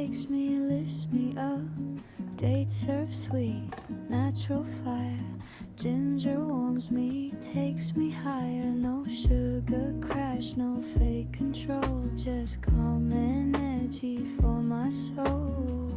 wakes me, lifts me up. Dates serve sweet, natural fire. Ginger warms me, takes me higher. No sugar crash, no fake control. Just calm energy for my soul.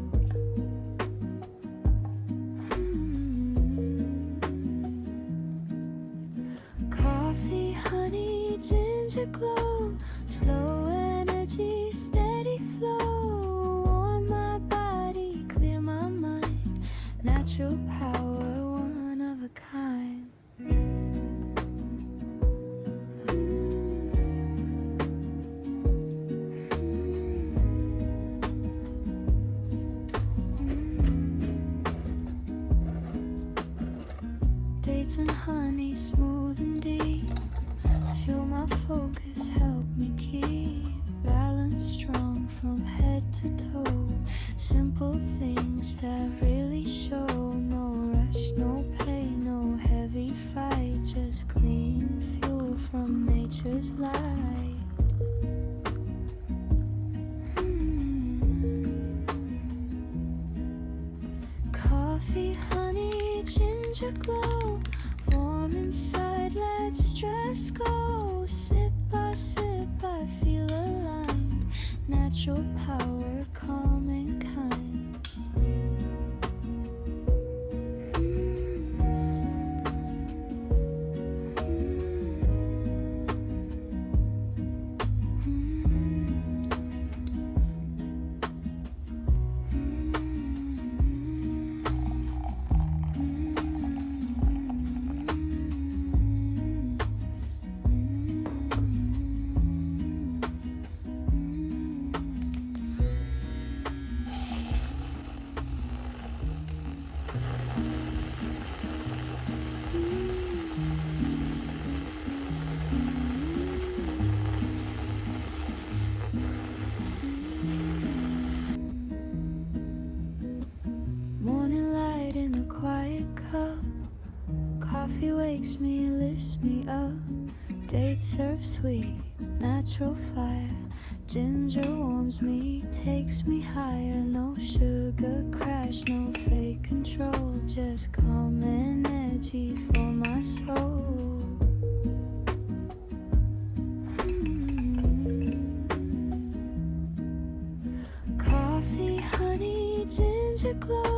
Coffee, honey, ginger glow. Slow energy, steady flow. Warm my body, clear my mind. Natural power, one of a kind. Dates and honey, smooth and deep. Feel my focus, help me keep balance strong from head to toe. Simple things that really show. No rush, no pain, no heavy fight. Just clean fuel from nature's light. Coffee, honey, ginger glow. Warm inside, let stress go. Sip by sip, I feel aligned. Natural power, calm and kind. Morning light in a quiet cup. Coffee wakes me, lifts me up. Dates serve sweet, natural fire. Ginger warms me, takes me higher. No sugar crash, no fake control. Just calm energy for my soul. Coffee, honey, ginger glow.